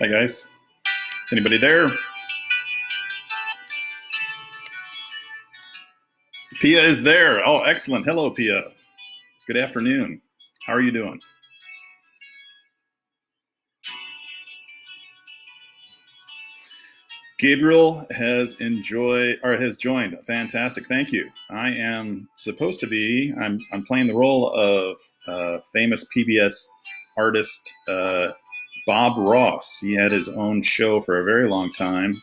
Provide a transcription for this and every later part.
Hi, guys. Is anybody there? Pia is there. Oh, excellent. Hello, Pia. Good afternoon. How are you doing? Gabriel has joined. Fantastic. Thank you. I am supposed to be. I'm playing the role of famous PBS artist Bob Ross. He had his own show for a very long time,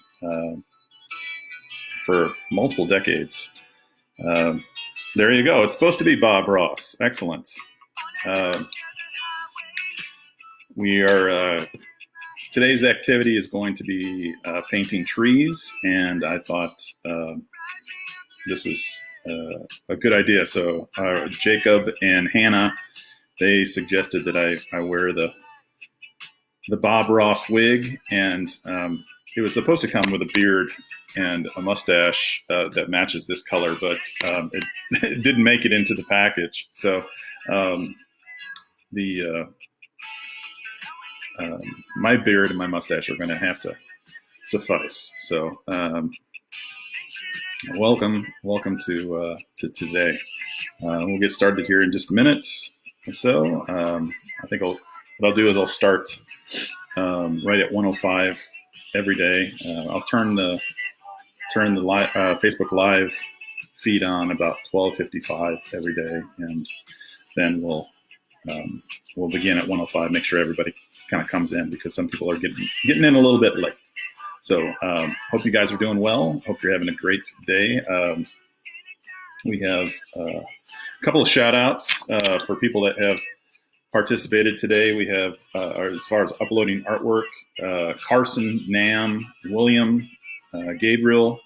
for multiple decades. There you go. It's supposed to be Bob Ross. Excellent. We are today's activity is going to be painting trees, and I thought this was a good idea. So Jacob and Hannah, they suggested that I wear the Bob Ross wig, and it was supposed to come with a beard and a mustache that matches this color, but it didn't make it into the package. So my beard and my mustache are going to have to suffice. So welcome to today. We'll get started here in just a minute or so. I think what I'll do is I'll start right at 1:05 every day. I'll turn the Facebook Live feed on about 12:55 every day, and then we'll begin at 1:05. Make sure everybody kind of comes in, because some people are getting in a little bit late. So hope you guys are doing well. Hope you're having a great day. We have a couple of shout outs for people that have participated today. We have, as far as uploading artwork, Carson, Nam, William, Gabriel,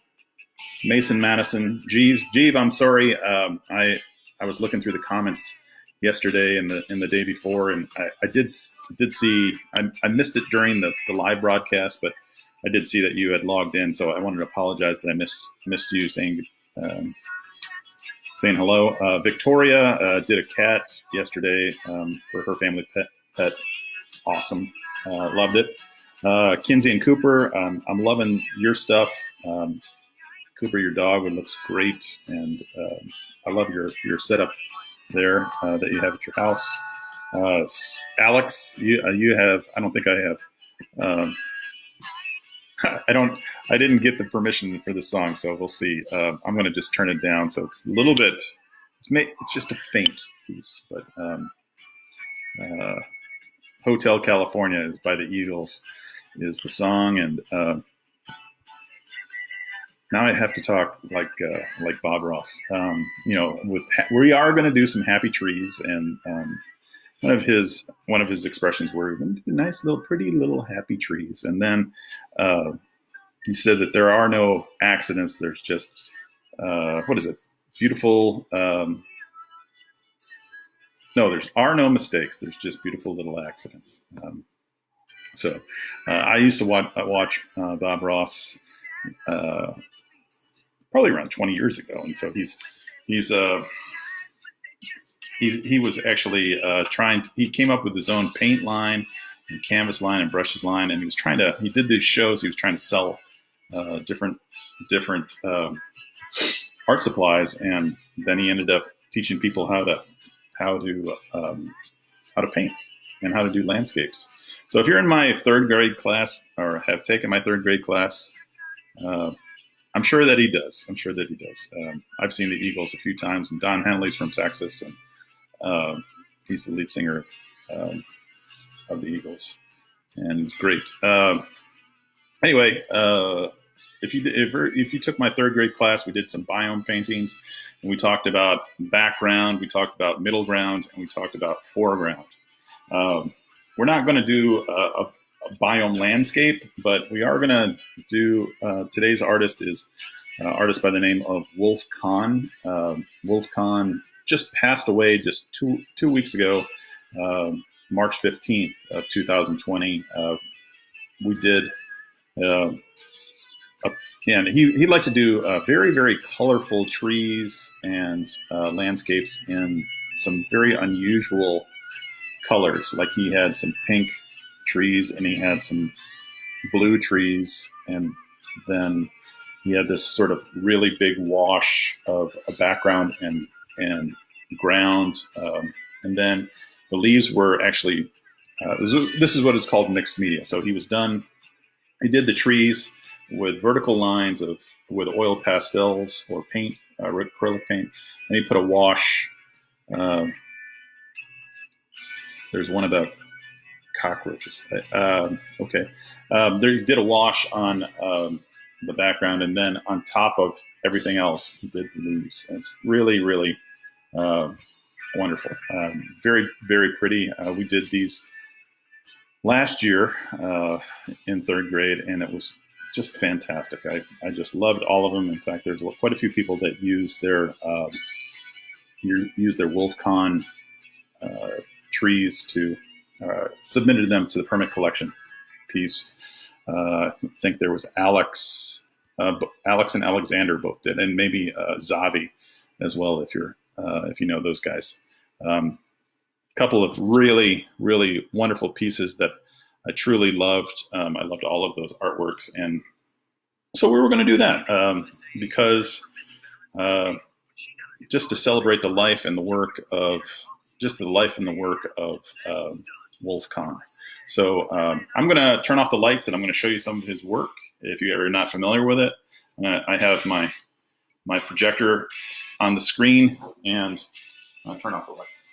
Mason, Madison, Jeeves. Jeeve, I'm sorry. I was looking through the comments yesterday and the day before, and I did see, I missed it during the live broadcast, but I did see that you had logged in, so I wanted to apologize that I missed you saying hello. Victoria did a cat yesterday for her family pet. Awesome. Loved it. Kinsey and Cooper, I'm loving your stuff. Cooper, your dog, it looks great, and I love your setup there that you have at your house. Alex, you have, I don't think I have. I didn't get the permission for this song, so we'll see. I'm going to just turn it down, so it's a little bit. It's just a faint piece, but Hotel California is by the Eagles is the song, and now I have to talk like Bob Ross. We are going to do some happy trees, and one of his expressions were nice little pretty little happy trees, and then he said that there are no accidents. There's just what is it? Beautiful. No, there are no mistakes. There's just beautiful little accidents. So I used to watch Bob Ross probably around 20 years ago, and so he was actually he came up with his own paint line and canvas line and brushes line, and he did these shows. He was trying to sell different art supplies, and then he ended up teaching people how to paint and how to do landscapes. So if you're in my third grade class or have taken my third grade class, I'm sure that he does. I've seen the Eagles a few times, and Don Henley's from Texas, and he's the lead singer of the Eagles, and he's great. Anyway, if you took my third grade class, we did some biome paintings, and we talked about background, we talked about middle ground, and we talked about foreground. We're not going to do a biome landscape, but we are going to do, today's artist is an artist by the name of Wolf Kahn. Wolf Kahn just passed away just two weeks ago, March 15th of 2020. We did, and he liked to do very, very colorful trees and landscapes in some very unusual colors. Like he had some pink trees, and he had some blue trees, and then he had this sort of really big wash of a background and ground, and then the leaves were actually this is what is called mixed media. So he did the trees with vertical lines with oil pastels or paint, acrylic paint, and he put a wash. There's one about cockroaches. Okay, they did a wash on the background, and then on top of everything else, he did the leaves. And it's really, really wonderful. Very, very pretty. We did these last year in third grade, and it was just fantastic. I just loved all of them. In fact, there's quite a few people that use their Wolf Kahn trees to submitted them to the permit collection piece. I think there was Alex and Alexander both did, and maybe Zavi as well, if you know those guys. Couple of really, really wonderful pieces that I truly loved. I loved all of those artworks, and so we were going to do that because just to celebrate the life and the work of Wolf Kahn. So I'm going to turn off the lights, and I'm going to show you some of his work. If you are not familiar with it, I have my projector on the screen, and I'll turn off the lights.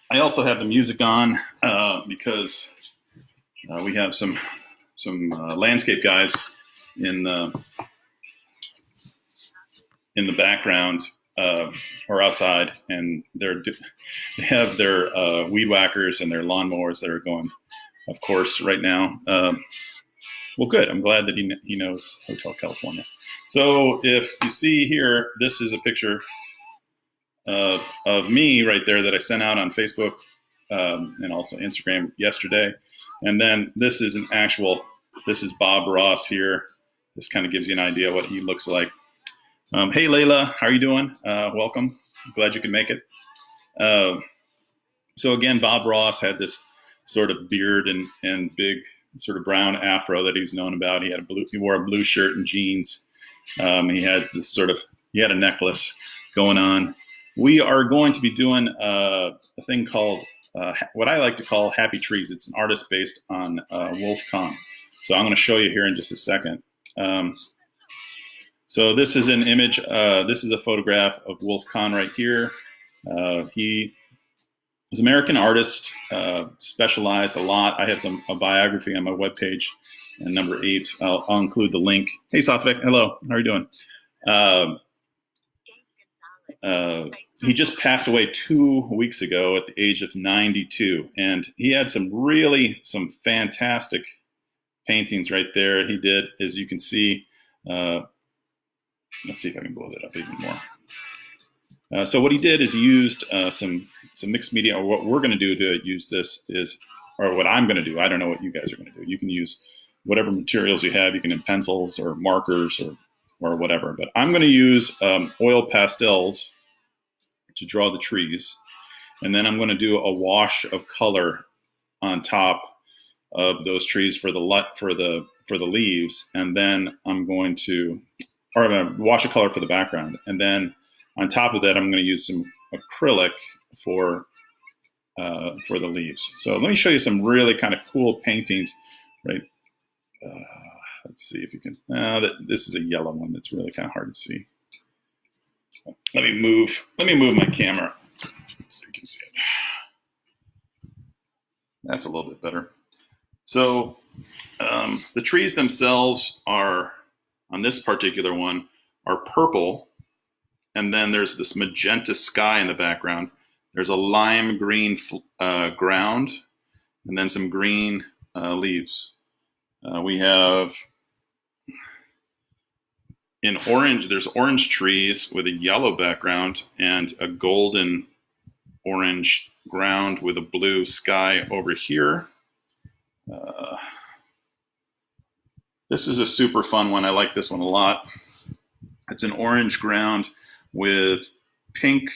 I also have the music on because we have some landscape guys in the background or outside, and they have their weed whackers and their lawnmowers that are going, of course, right now. Well, good. I'm glad that he knows Hotel California. So if you see here, this is a picture of me right there that I sent out on Facebook and also Instagram yesterday. And then this is this is Bob Ross here. This kind of gives you an idea what he looks like. Hey, Layla, how are you doing? Welcome. I'm glad you could make it. So again, Bob Ross had this sort of beard and big sort of brown afro that he's known about. He wore a blue shirt and jeans. He had a necklace going on. We are going to be doing a thing called what I like to call Happy Trees. It's an artist based on Wolf Kahn. So I'm going to show you here in just a second. So this is an image. This is a photograph of Wolf Kahn right here. He was an American artist, specialized a lot. I have a biography on my webpage, and number 8. I'll include the link. Hey, Satvik. Hello. How are you doing? He just passed away 2 weeks ago at the age of 92, and he had some fantastic paintings right there. He did, as you can see. Let's see if I can blow that up even more. So what he did is he used some mixed media, or what we're going to do to use this is, or what I'm going to do. I don't know what you guys are going to do. You can use whatever materials you have. You can have pencils or markers or whatever. But I'm going to use oil pastels to draw the trees, and then I'm going to do a wash of color on top of those trees for the leaves, and then I'm going to wash of color for the background, and then on top of that I'm going to use some acrylic for the leaves. So let me show you some really kind of cool paintings. Right. Let's see if you can. This is a yellow one that's really kind of hard to see. Let me move my camera so you can see it. That's a little bit better. So the trees themselves are, on this particular one, are purple, and then there's this magenta sky in the background. There's a lime green ground, and then some green leaves. We have in orange, there's orange trees with a yellow background and a golden orange ground with a blue sky over here. This is a super fun one. I like this one a lot. It's an orange ground with pink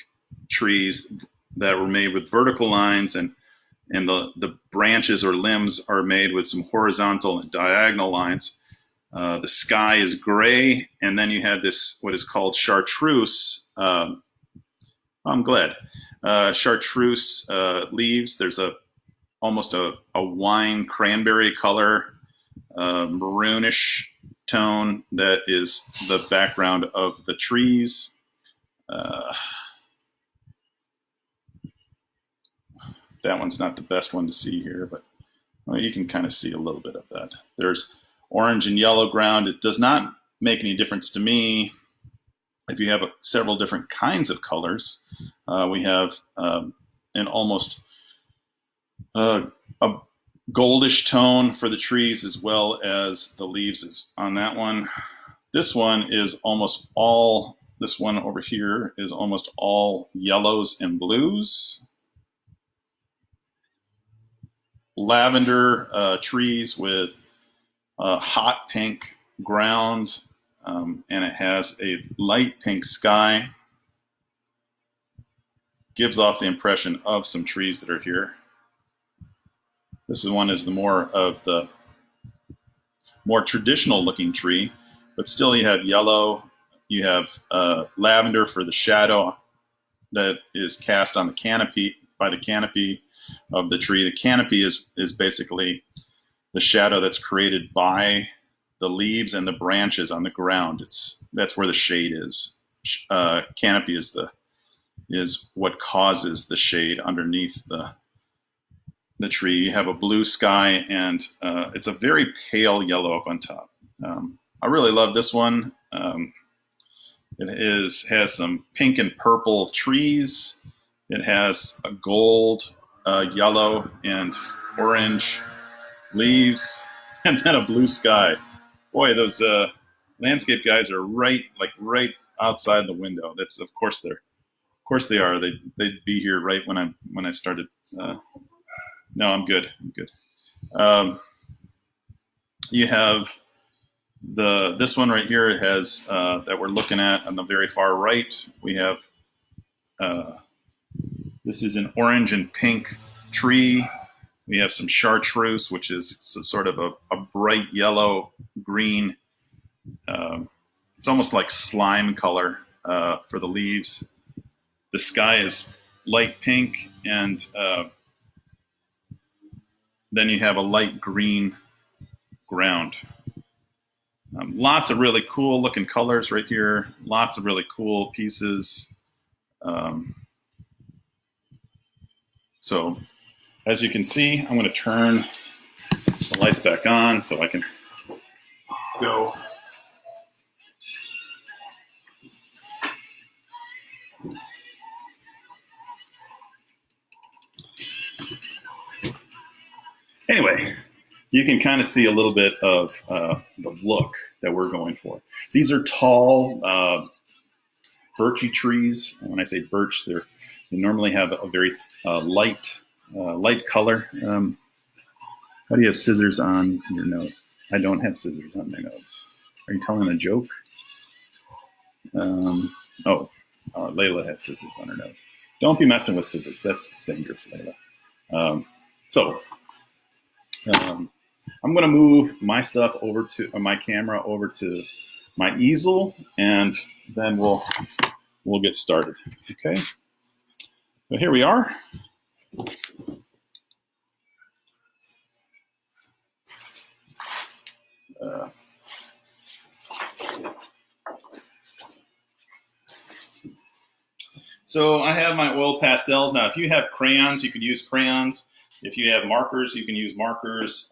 trees that were made with vertical lines, and the branches or limbs are made with some horizontal and diagonal lines. The sky is gray, and then you have this, what is called chartreuse. I'm glad. Chartreuse leaves. There's almost a wine cranberry color, maroonish tone that is the background of the trees. That one's not the best one to see here, but well, you can kind of see a little bit of that. There's orange and yellow ground. It does not make any difference to me if you have several different kinds of colors. We have an almost a goldish tone for the trees, as well as the leaves is on that one. This one is almost all, this one over here is almost all yellows and blues. Lavender trees with hot pink ground, and it has a light pink sky. Gives off the impression of some trees that are here. This one is the more traditional looking tree, but still you have yellow, you have lavender for the shadow that is cast on the canopy, by the canopy of the tree. The canopy is basically the shadow that's created by the leaves and the branches on the ground. That's where the shade is. Canopy is what causes the shade underneath the tree. You have a blue sky, and it's a very pale yellow up on top. I really love this one. It has some pink and purple trees. It has a gold, yellow, and orange leaves, and then a blue sky. Boy, those landscape guys are right outside the window. That's of course they are. They'd be here right when I started. No, I'm good. You have this one right here. It has that we're looking at on the very far right. We have this is an orange and pink tree. We have some chartreuse, which is sort of a bright yellow green. It's almost like slime color for the leaves. The sky is light pink, and then you have a light green ground. Lots of really cool looking colors right here. Lots of really cool pieces. So as you can see, I'm going to turn the lights back on so I can go. Anyway, you can kind of see a little bit of the look that we're going for. These are tall, birchy trees. And when I say birch, they normally have a very light color. How do you have scissors on your nose? I don't have scissors on my nose. Are you telling a joke? Layla has scissors on her nose. Don't be messing with scissors. That's dangerous, Layla. I'm going to move my stuff over to my camera over to my easel, and then we'll get started. Okay. So here we are. So I have my oil pastels. Now, if you have crayons, you could use crayons. If you have markers, you can use markers.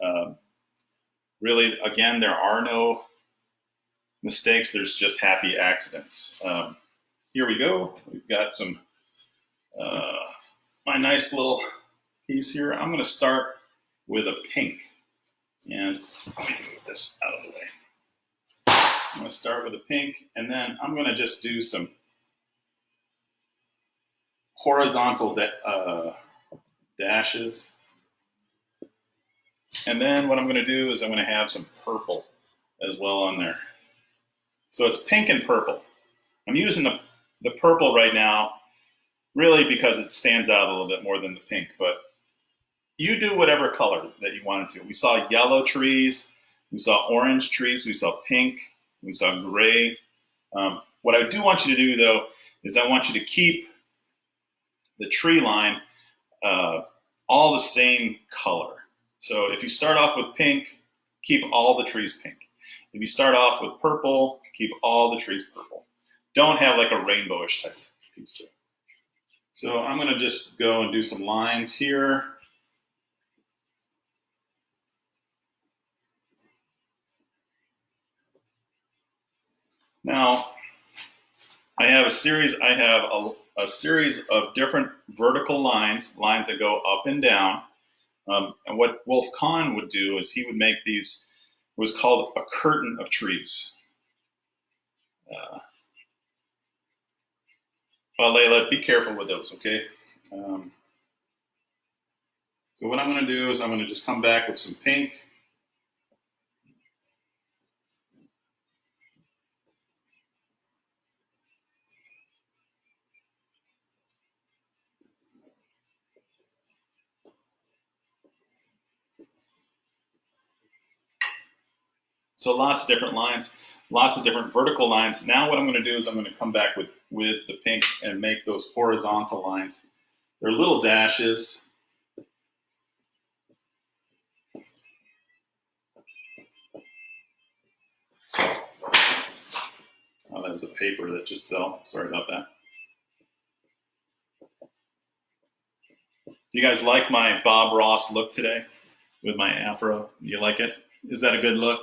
Really, again, there are no mistakes. There's just happy accidents. Here we go. We've got some my nice little piece here. I'm going to start with a pink. And let me move this out of the way. I'm going to start with a pink, and then I'm going to just do some horizontal dashes. And then what I'm going to do is I'm going to have some purple as well on there. So it's pink and purple. I'm using the purple right now really because it stands out a little bit more than the pink. But you do whatever color that you wanted to. We saw yellow trees, we saw orange trees, we saw pink, we saw gray. What I do want you to do, though, is I want you to keep the tree line all the same color. So if you start off with pink, keep all the trees pink. If you start off with purple, keep all the trees purple. Don't have like a rainbowish type piece to it. So I'm going to just go and do some lines here. Now, I have a series of different vertical lines that go up and down. And what Wolf Kahn would do is he would make these, it was called a curtain of trees. Well, Layla, be careful with those, okay? So what I'm going to do is I'm going to just come back with some pink. So lots of different lines, lots of different vertical lines. Now what I'm going to do is I'm going to come back with the pink and make those horizontal lines. They're little dashes. Oh, that was a paper that just fell. Sorry about that. You guys like my Bob Ross look today with my afro? You like it? Is that a good look?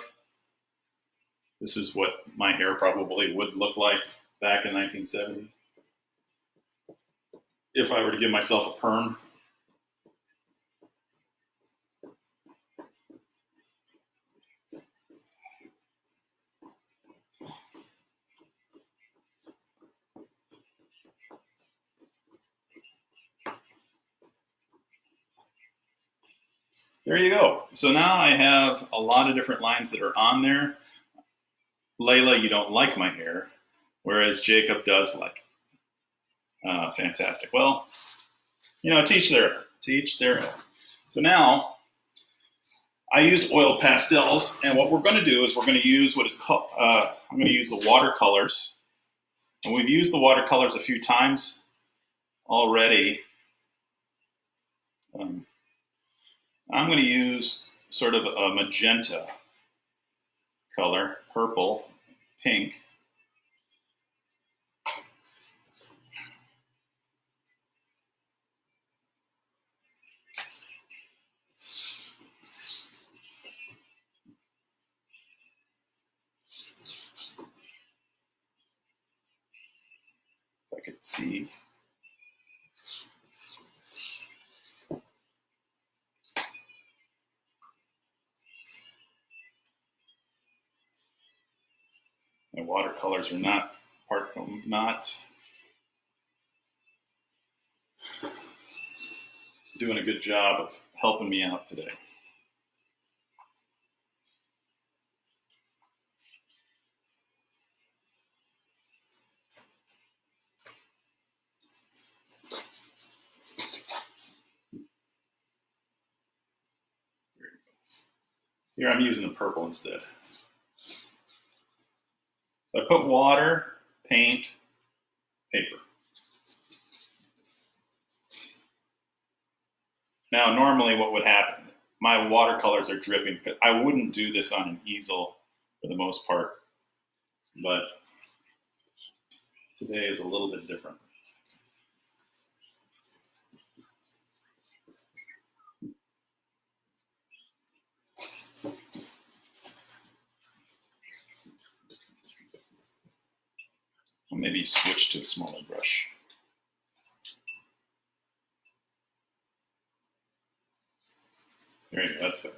This is what my hair probably would look like back in 1970 if I were to give myself a perm. There you go. So now I have a lot of different lines that are on there. Layla, you don't like my hair, whereas Jacob does like it. Fantastic. Well, teach their own. So now I used oil pastels, and what we're going to do is we're going to use what is called, I'm going to use the watercolors. And we've used the watercolors a few times already. I'm going to use sort of a magenta color, purple, pink. If I could see. My watercolors are not doing a good job of helping me out today. Here I'm using the purple instead. So I put water, paint, paper. Now, normally what would happen, my watercolors are dripping. I wouldn't do this on an easel for the most part, but today is a little bit different. I'll maybe switch to a smaller brush. There you go, that's better.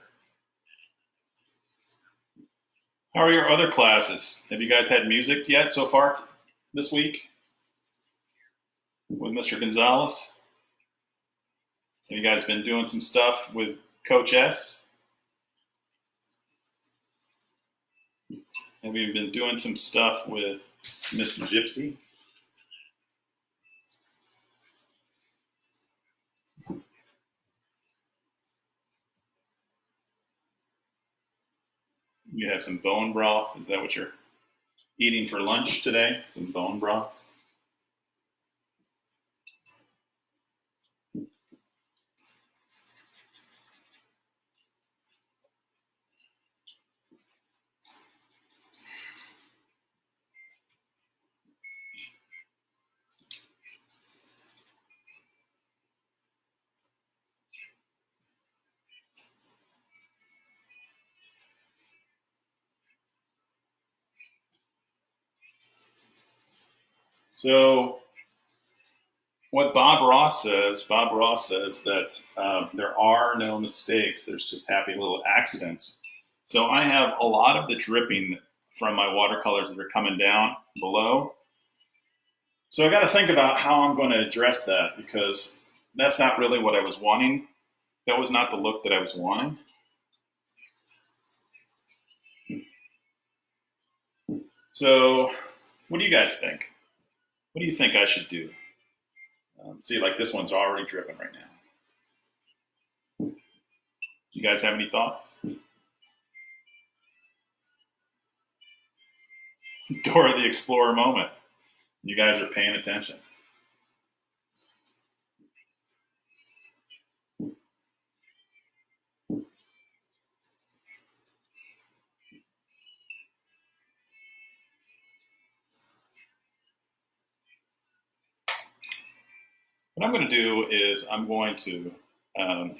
How are your other classes? Have you guys had music yet so far this week with Mr. Gonzalez? Have you guys been doing some stuff with Coach S? Have you been doing some stuff with Miss Gypsy? You have some bone broth. Is that what you're eating for lunch today? Some bone broth? So what Bob Ross says that there are no mistakes. There's just happy little accidents. So I have a lot of the dripping from my watercolors that are coming down below. So I got to think about how I'm going to address that because that's not really what I was wanting. That was not the look that I was wanting. So what do you guys think? What do you think I should do? See, like this one's already dripping right now. You guys have any thoughts? Dora the Explorer moment. You guys are paying attention. What I'm going to do is I'm going to I'll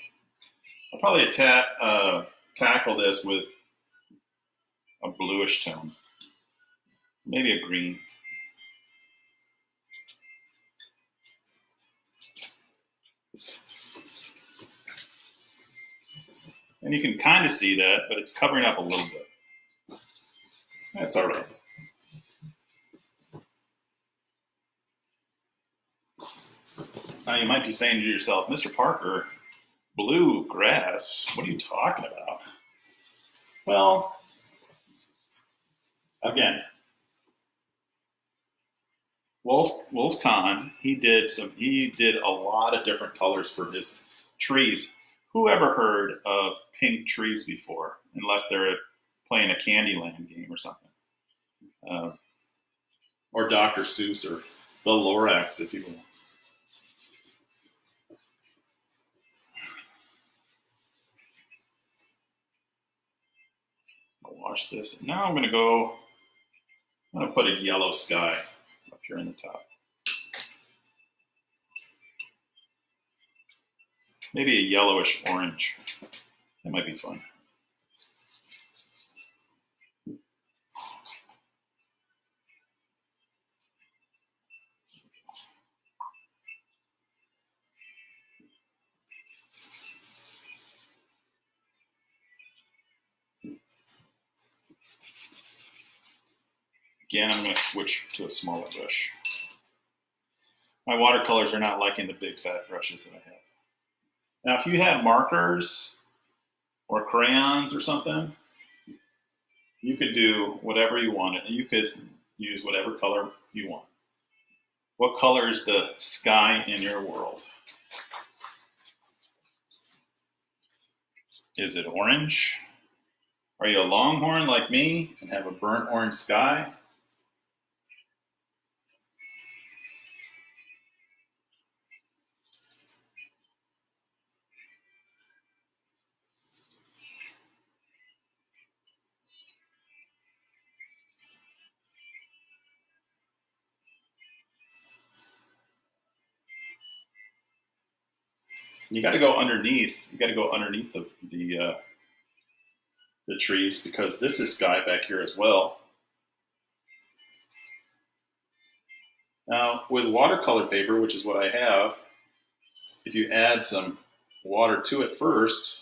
probably tackle this with a bluish tone, maybe a green. And you can kind of see that, but it's covering up a little bit. That's all right. Now you might be saying to yourself, Mr. Parker, blue grass, what are you talking about? Well, again, Wolf Kahn, he did a lot of different colors for his trees. Who ever heard of pink trees before? Unless they're playing a Candyland game or something, or Dr. Seuss or the Lorax, if you will. I'll wash this. Now I'm going to put a yellow sky up here in the top. Maybe a yellowish orange. That might be fun. Again, I'm going to switch to a smaller brush. My watercolors are not liking the big fat brushes that I have. Now, if you have markers or crayons or something, you could do whatever you want. You could use whatever color you want. What color is the sky in your world? Is it orange? Are you a longhorn like me and have a burnt orange sky? You got to go underneath. You got to go underneath the trees because this is sky back here as well. Now, with watercolor paper, which is what I have, if you add some water to it first,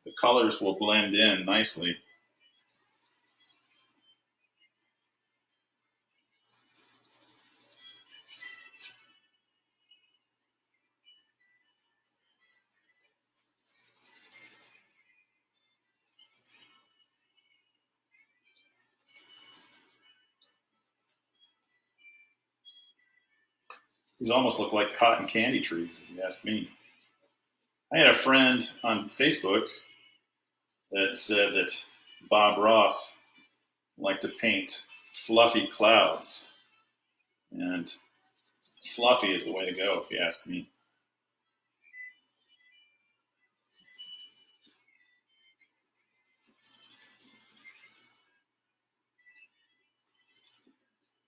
the colors will blend in nicely. These almost look like cotton candy trees, if you ask me. I had a friend on Facebook that said that Bob Ross liked to paint fluffy clouds, and fluffy is the way to go, if you ask me.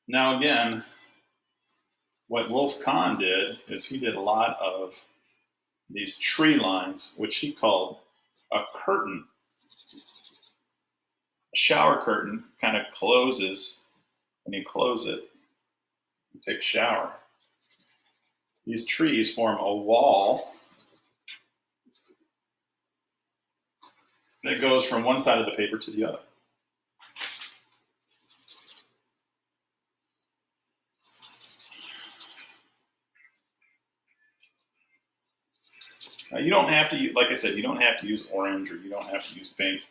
Now again, what Wolf Kahn did is he did a lot of these tree lines, which he called a curtain. A shower curtain kind of closes when you close it. You take a shower. These trees form a wall that goes from one side of the paper to the other. Now, you don't have to use, like I said, you don't have to use orange or you don't have to use pink.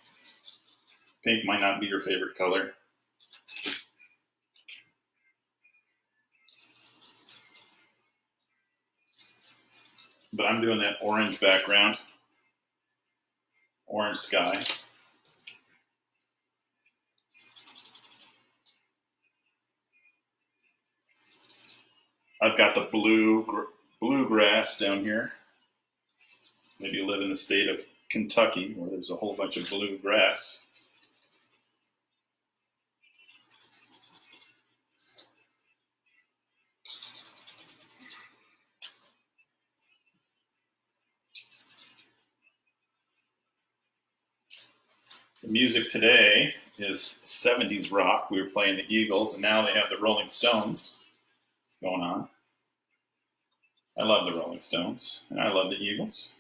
Pink might not be your favorite color. But I'm doing that orange background, orange sky. I've got the bluegrass down here. Maybe you live in the state of Kentucky where there's a whole bunch of bluegrass. The music today is 70s rock. We were playing the Eagles, and now they have the Rolling Stones going on. I love the Rolling Stones, and I love the Eagles.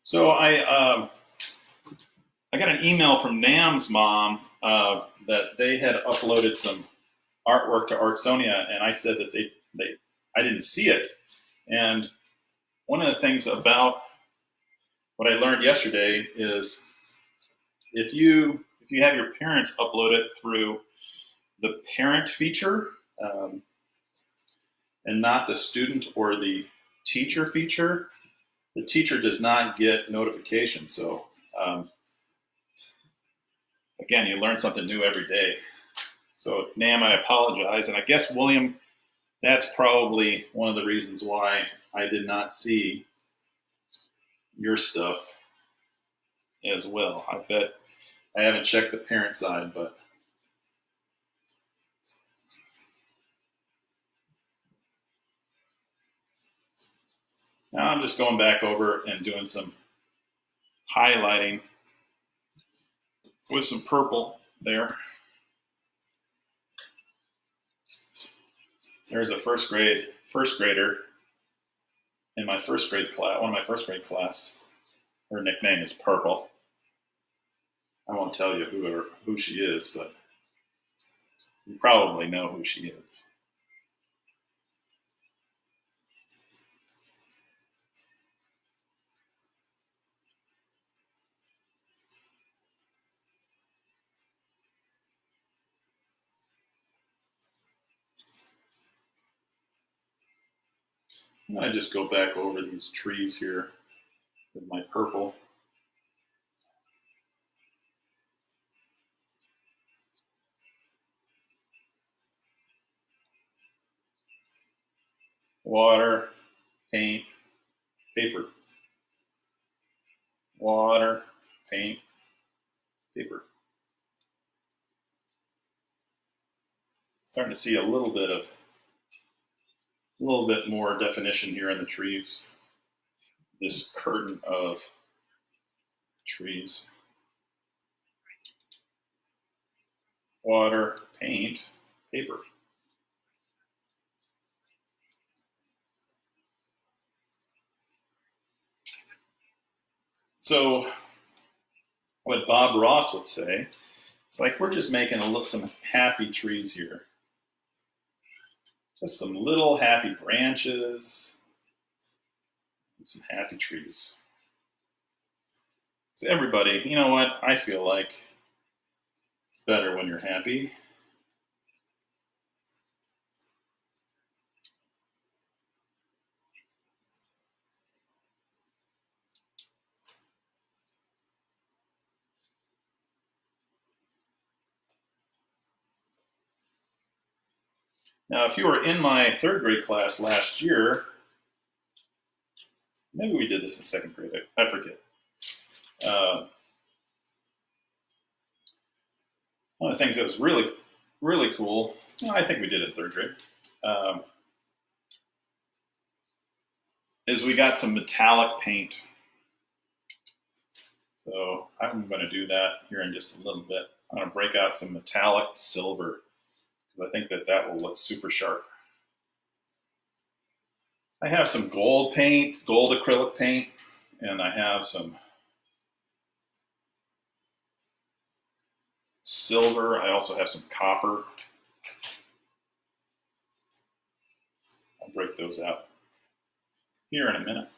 So I got an email from Nam's mom that they had uploaded some artwork to Artsonia, and I said that I didn't see it. And one of the things about what I learned yesterday is if you have your parents upload it through the parent feature and not the student or the teacher feature, the teacher does not get notifications. So again, you learn something new every day. So Nam, I apologize. And I guess, William, that's probably one of the reasons why I did not see your stuff as well. I bet I haven't checked the parent side, but now I'm just going back over and doing some highlighting with some purple there. There's a first grader in my first grade class, one of my first grade class. Her nickname is Purple. I won't tell you who she is, but you probably know who she is. I'm going to just go back over these trees here with my purple. Water, paint, paper. Water, paint, paper. Starting to see a little bit more definition here in the trees. This curtain of trees. Water, paint, paper. So what Bob Ross would say, it's like we're just making some happy trees here. Just some little happy branches and some happy trees. So everybody, you know what? I feel like it's better when you're happy. Now, if you were in my third grade class last year, maybe we did this in second grade. I forget. One of the things that was really, really cool, I think we did it in third grade, is we got some metallic paint. So I'm going to do that here in just a little bit. I'm going to break out some metallic silver because I think that will look super sharp. I have some gold paint, gold acrylic paint, and I have some silver. I also have some copper. I'll break those out here in a minute.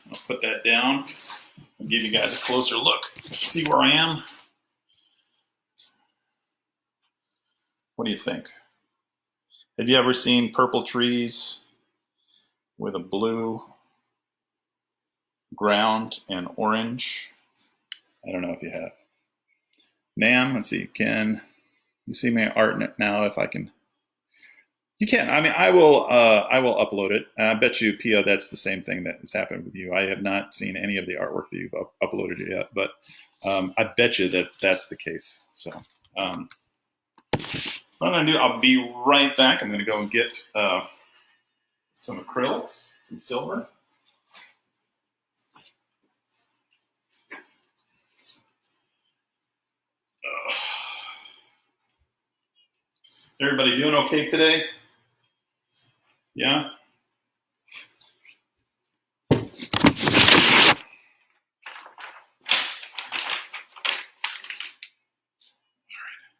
I'll put that down and give you guys a closer look. See where I am. What do you think? Have you ever seen purple trees with a blue ground and orange? I don't know if you have. Nam, let's see, can you see my art now? If I can. You can. I mean, I will upload it. I bet you, Pia, that's the same thing that has happened with you. I have not seen any of the artwork that you've uploaded yet, but I bet you that that's the case. So what I'm going to do, I'll be right back. I'm going to go and get some acrylics, some silver. Everybody doing okay today? Yeah?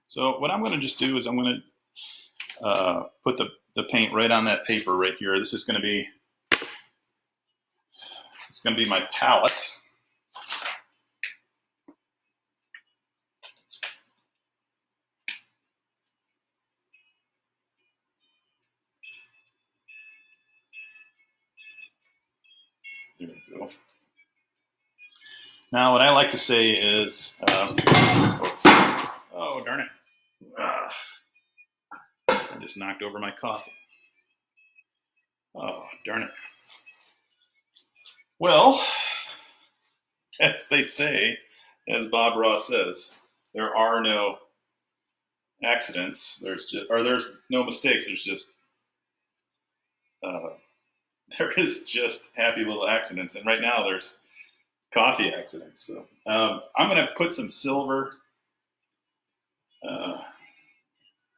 So what I'm going to just do is I'm going to put the paint right on that paper right here. This is going to be my palette. There we go. Now what I like to say is, oh darn it. I just knocked over my coffee. Oh, darn it. Well, as they say, as Bob Ross says, there are no accidents. There's no mistakes. There is just happy little accidents. And right now there's coffee accidents. So I'm going to put some silver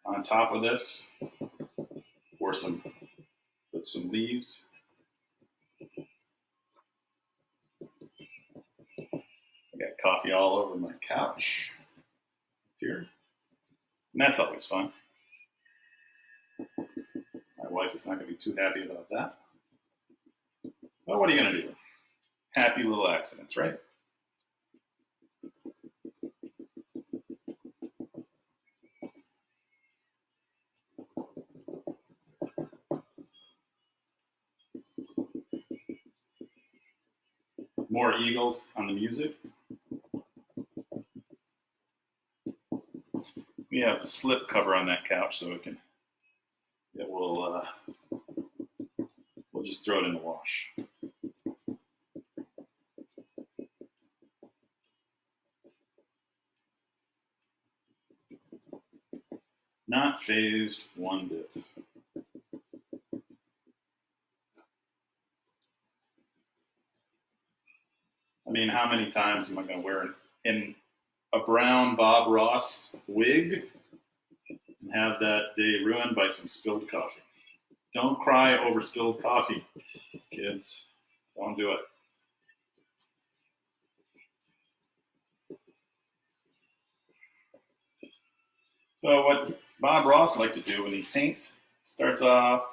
on top of this, or put some leaves. I got coffee all over my couch here, and that's always fun. My wife is not going to be too happy about that. Well, what are you going to do? Happy little accidents, right? More eagles on the music. We have a slip cover on that couch, so we'll just throw it in the wash. Not phased one bit. I mean, how many times am I going to wear in a brown Bob Ross wig and have that day ruined by some spilled coffee? Don't cry over spilled coffee, kids. Don't do it. So what Bob Ross liked to do when he paints, starts off,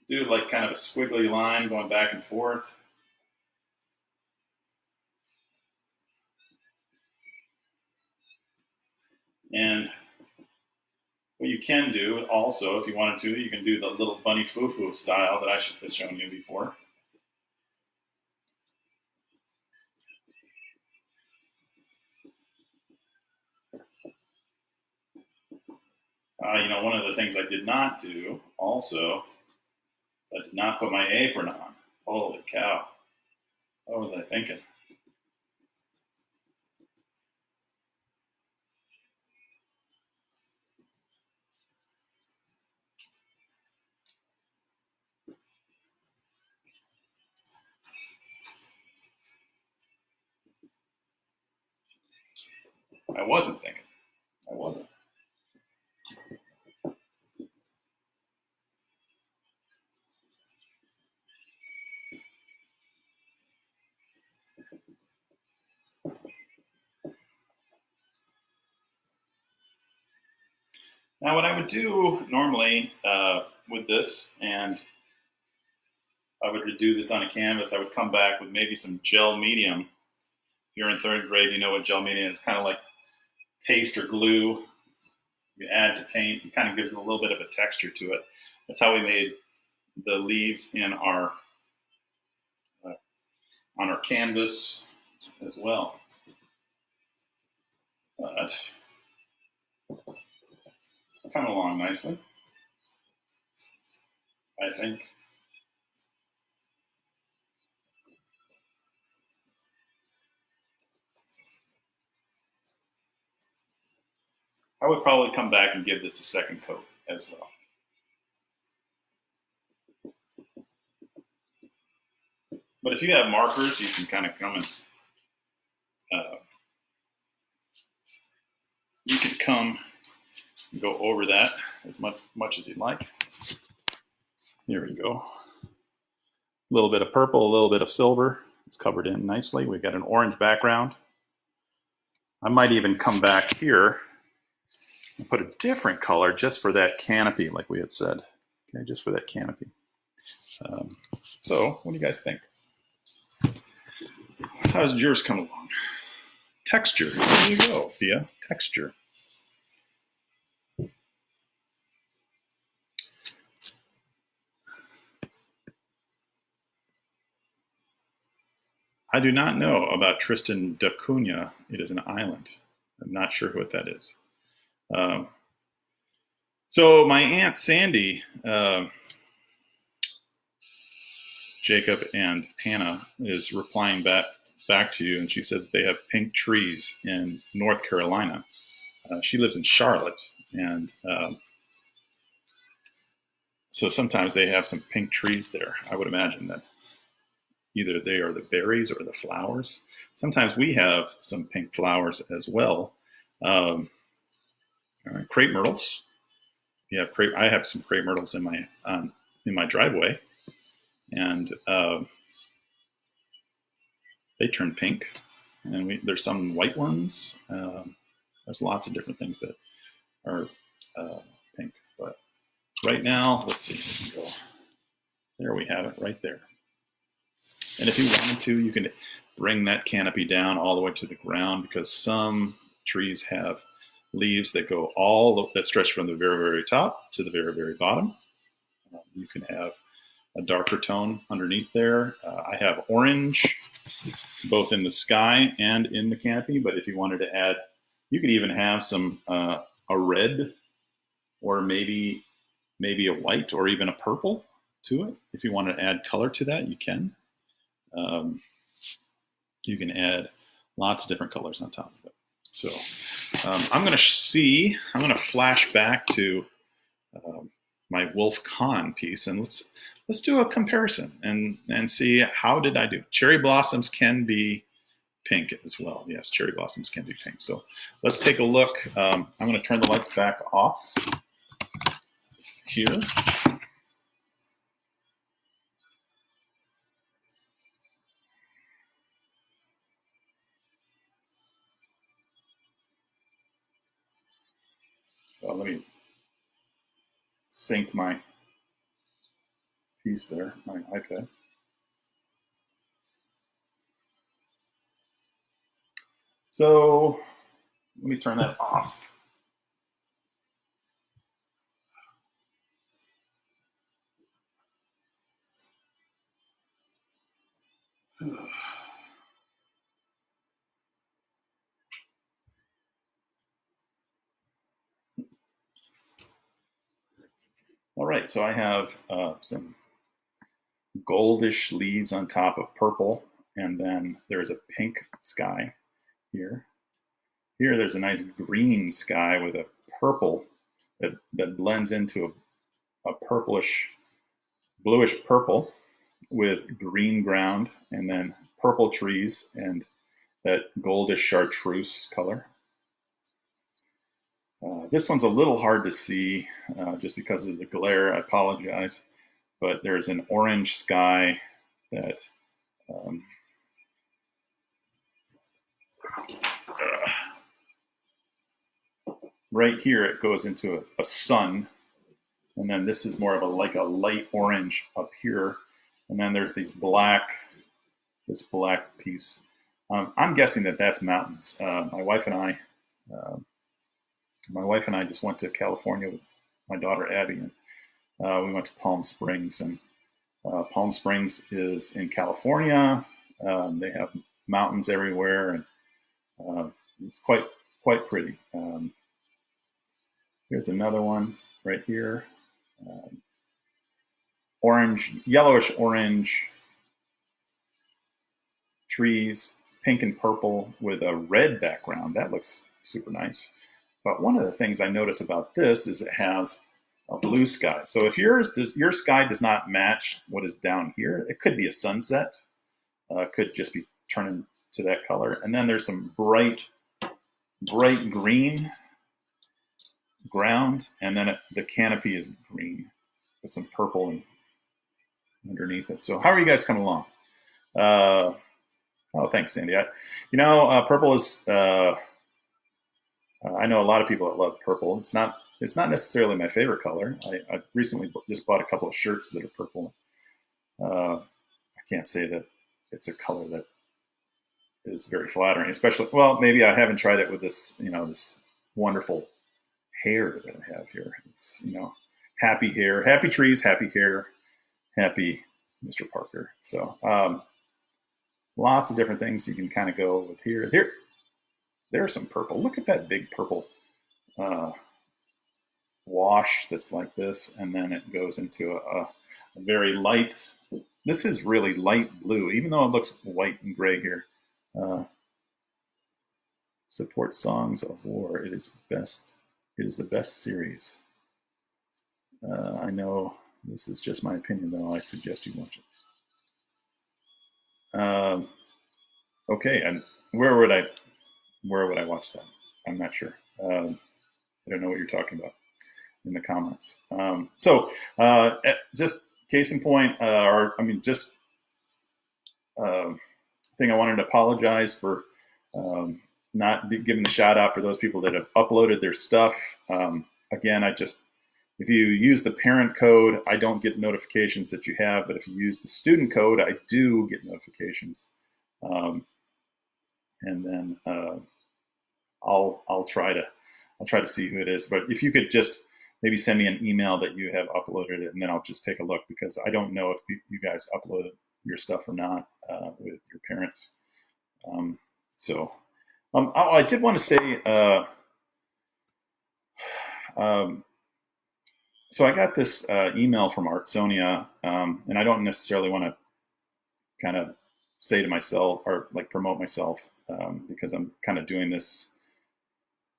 do like kind of a squiggly line going back and forth. And what you can do also, if you wanted to, you can do the little bunny foo-foo style that I have shown you before. One of the things I did not do also, I did not put my apron on. Holy cow. What was I thinking? I wasn't thinking. I wasn't. Now, what I would do normally with this, and I would do this on a canvas, I would come back with maybe some gel medium. If you're in third grade, you know what gel medium is. Kind of like paste or glue. You add to paint. It kind of gives it a little bit of a texture to it. That's how we made the leaves in our on our canvas as well. But coming along nicely, I think. I would probably come back and give this a second coat as well. But if you have markers, you can kind of come and you can come and go over that as much as you'd like. Here we go. A little bit of purple, a little bit of silver. It's covered in nicely. We've got an orange background. I might even come back here and put a different color just for that canopy, like we had said. Okay, just for that canopy. So, what do you guys think? How's yours come along? Texture. There you go, Thea. Texture. I do not know about Tristan da Cunha. It is an island. I'm not sure what that is. So my Aunt Sandy, Jacob and Hannah, is replying back to you, and she said they have pink trees in North Carolina. She lives in Charlotte, and so sometimes they have some pink trees there. I would imagine that either they are the berries or the flowers. Sometimes we have some pink flowers as well. Crepe myrtles. Yeah, I have some crepe myrtles in my driveway, and they turn pink. And there's some white ones. There's lots of different things that are pink. But right now, let's see. There we have it, right there. And if you wanted to, you can bring that canopy down all the way to the ground, because some trees have leaves that go that stretch from the very, very top to the very, very bottom. You can have a darker tone underneath there. I have orange, both in the sky and in the canopy. But if you wanted to add, you could even have some a red, or maybe a white, or even a purple to it. If you want to add color to that, you can. You can add lots of different colors on top of it. So I'm going to flash back to my Wolf Kahn piece, and let's do a comparison and see how did I do. Cherry blossoms can be pink as well. Yes, cherry blossoms can be pink. So let's take a look. I'm going to turn the lights back off here. So let me sync my piece there, my iPad. So let me turn that off. All right, so I have some goldish leaves on top of purple, and then there's a pink sky here. Here there's a nice green sky with a purple that blends into a purplish, bluish purple with green ground, and then purple trees and that goldish chartreuse color. This one's a little hard to see just because of the glare. I apologize, but there's an orange sky that um, right here it goes into a sun, and then this is more of a like a light orange up here, and then there's this black piece. I'm guessing that that's mountains. My wife and I just went to California with my daughter Abby, and we went to Palm Springs, and Palm Springs is in California. They have mountains everywhere, and it's quite pretty. Here's another one right here. Orange, yellowish orange trees, pink and purple with a red background. That looks super nice. But one of the things I notice about this is it has a blue sky. So if your sky does not match what is down here, it could be a sunset. Could just be turning to that color. And then there's some bright green ground, and then the canopy is green with some purple underneath it. So how are you guys coming along? Oh, thanks, Sandy. Purple is. I know a lot of people that love purple. It's not necessarily my favorite color. I recently just bought a couple of shirts that are purple. I can't say that it's a color that is very flattering, especially. Well, maybe I haven't tried it with this. This wonderful hair that I have here. It's happy hair, happy trees, happy hair, happy Mr. Parker. So lots of different things you can kind of go with here. There's some purple. Look at that big purple wash that's like this, and then it goes into a very light. This is really light blue, even though it looks white and gray here. Support Songs of War. It is best. It is the best series. I know this is just my opinion, though. I suggest you watch it. Okay, and where would I watch that? I'm not sure. I don't know what you're talking about in the comments. Just case in point, thing I wanted to apologize for not giving the shout out for those people that have uploaded their stuff. Again, if you use the parent code, I don't get notifications that you have, but if you use the student code, I do get notifications. And then I'll try to see who it is. But if you could just maybe send me an email that you have uploaded it, and then I'll just take a look, because I don't know if you guys uploaded your stuff or not with your parents. I did want to say, so I got this email from Artsonia, and I don't necessarily want to kind of say to myself or like promote myself, because I'm kind of doing this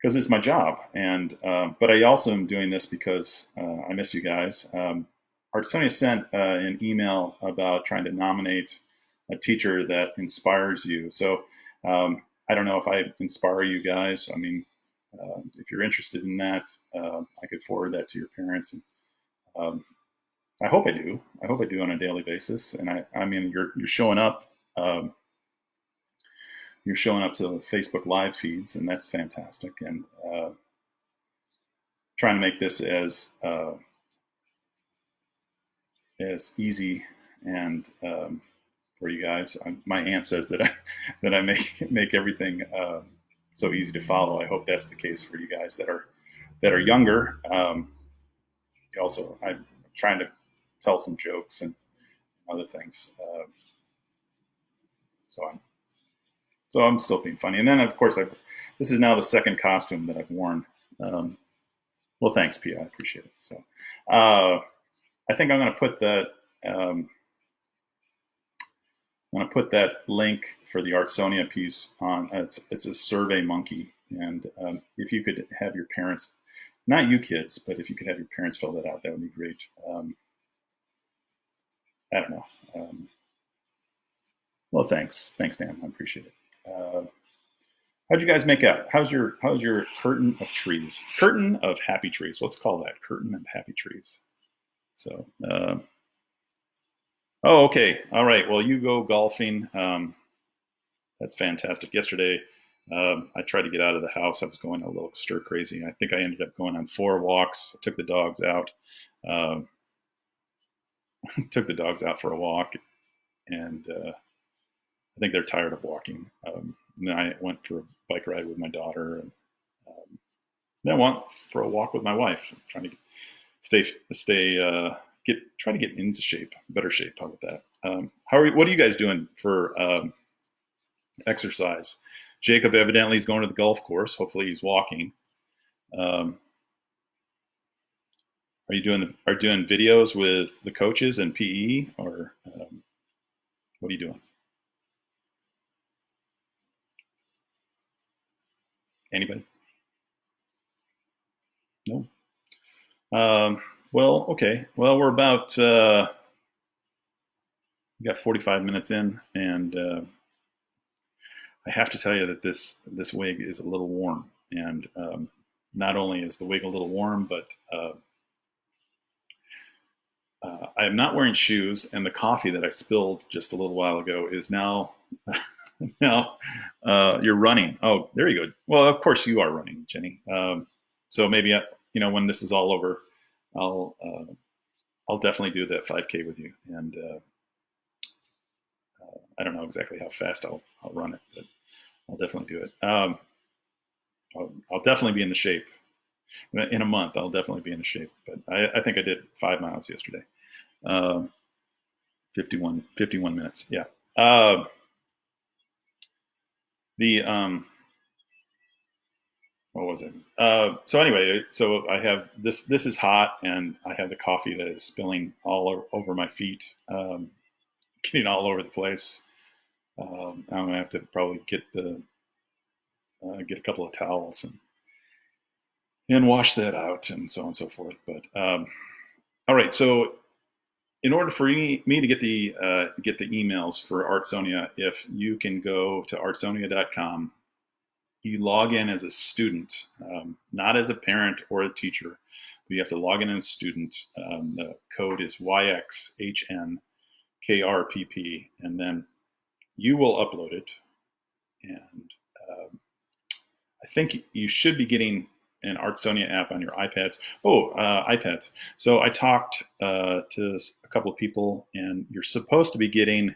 it's my job. And but I also am doing this because I miss you guys. Artsonia sent an email about trying to nominate a teacher that inspires you. So I don't know if I inspire you guys. I mean, if you're interested in that, I could forward that to your parents. And I hope I do. I hope I do on a daily basis. And I mean, you're showing up. You're showing up to the Facebook live feeds, and that's fantastic. And trying to make this as easy and for you guys. My aunt says that I make everything so easy to follow. I hope that's the case for you guys that are younger. Also, I'm trying to tell some jokes and other things. So I'm still being funny. And then of course this is now the second costume that I've worn. Well, thanks, Pia. I appreciate it. So I think I'm going to put that. I'm going to put that link for the Artsonia piece on. It's a Survey Monkey, and if you could have your parents, not you kids, but if you could have your parents fill that out, that would be great. I don't know. Well, thanks, Dan. I appreciate it. How'd you guys make out? How's your curtain of trees? Curtain of happy trees. Let's call that curtain of happy trees. So. Oh, okay. All right. Well, you go golfing. That's fantastic. Yesterday, I tried to get out of the house. I was going a little stir crazy. I think I ended up going on 4 walks. I took the dogs out. Took the dogs out for a walk, and I think they're tired of walking. And then I went for a bike ride with my daughter, and then I went for a walk with my wife, trying to try to get into shape, better shape. How about that? What are you guys doing for exercise? Jacob evidently is going to the golf course. Hopefully he's walking. Are you doing videos with the coaches and PE, or what are you doing? Anybody? No. Well, okay. Well, we're about we got 45 minutes in, and I have to tell you that this wig is a little warm, and not only is the wig a little warm, but I am not wearing shoes, and the coffee that I spilled just a little while ago is now now you're running. Oh, there you go. Well, of course you are running, Jenny. So maybe when this is all over, I'll definitely do that 5K with you, and I don't know exactly how fast I'll run it, but I'll definitely do it. I'll definitely be in the shape. In a month, I'll definitely be in the shape. But I think I did 5 miles yesterday. 51 minutes. Yeah. What was it? So anyway, so I have this. This is hot, and I have the coffee that is spilling all over my feet, getting all over the place. I'm gonna have to probably get a couple of towels and wash that out, and so on and so forth. But all right, so in order for me to get the emails for Artsonia, if you can go to artsonia.com, you log in as a student, not as a parent or a teacher, but you have to log in as a student. The code is YXHNKRPP, and then you will upload it. And I think you should be getting an Artsonia app on your iPads. iPads. So I talked to a couple of people, and you're supposed to be getting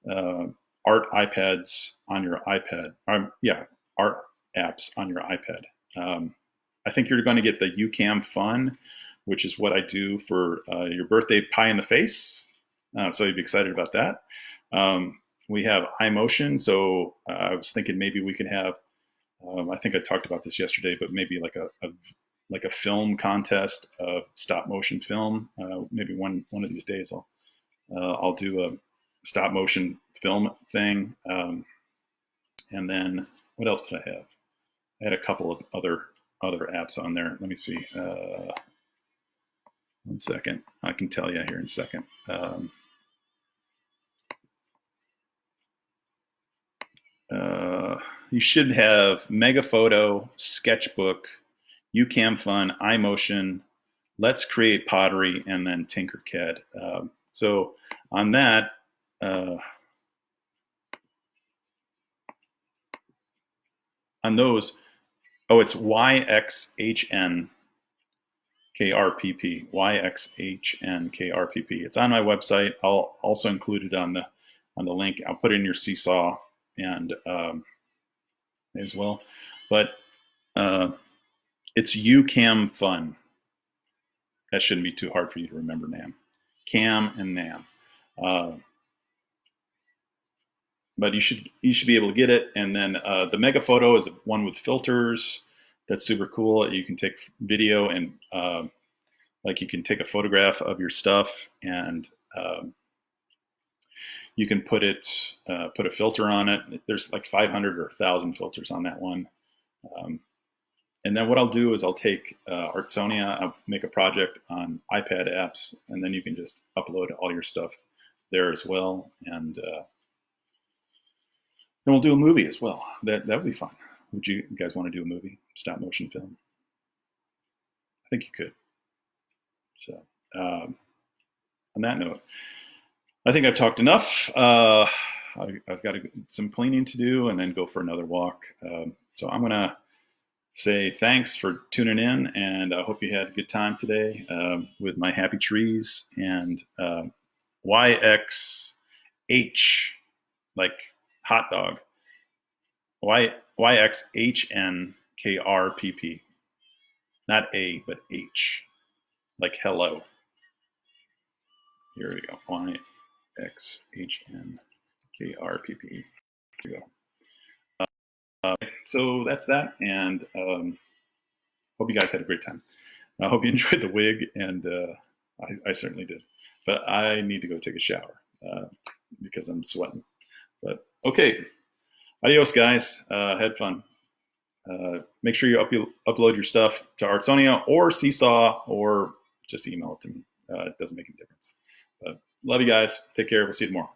art iPads on your iPad. Art apps on your iPad. I think you're going to get the UCAM Fun, which is what I do for your birthday pie in the face. So you'd be excited about that. We have iMotion. So I was thinking maybe we could have, I think I talked about this yesterday, but maybe like a film contest of stop motion film. Maybe one of these days I'll do a stop motion film thing. And then what else did I have? I had a couple of other apps on there. Let me see. 1 second. I can tell you here in a second. You should have Megaphoto, Sketchbook, UCam Fun, iMotion, Let's Create Pottery, and then Tinkercad. So on that, on those, oh, it's YXHN KRPP, YXHN KRPP. It's on my website. I'll also include it on the link. I'll put it in your Seesaw and as well. But it's UCam Fun. That shouldn't be too hard for you to remember, NAM. Cam and NAM. But you should be able to get it. And then the Megaphoto is one with filters. That's super cool. You can take video and like you can take a photograph of your stuff and you can put a filter on it. There's like 500 or 1,000 filters on that one. And then what I'll do is I'll take Artsonia, I'll make a project on iPad apps, and then you can just upload all your stuff there as well. And then we'll do a movie as well. That would be fun. Would you guys want to do a movie, stop motion film? I think you could. So on that note, I think I've talked enough. I've got some cleaning to do and then go for another walk. So I'm going to say thanks for tuning in, and I hope you had a good time today with my happy trees and YXH, like hot dog. YXHNKRPP. Not A, but H, like hello. Here we go. YXHNKRPP. Here we go. So that's that, and hope you guys had a great time. I hope you enjoyed the wig, and I certainly did. But I need to go take a shower because I'm sweating. But okay, adios, guys. Had fun. Make sure you upload your stuff to Artsonia or Seesaw, or just email it to me. It doesn't make any difference. But love you guys. Take care. We'll see you tomorrow.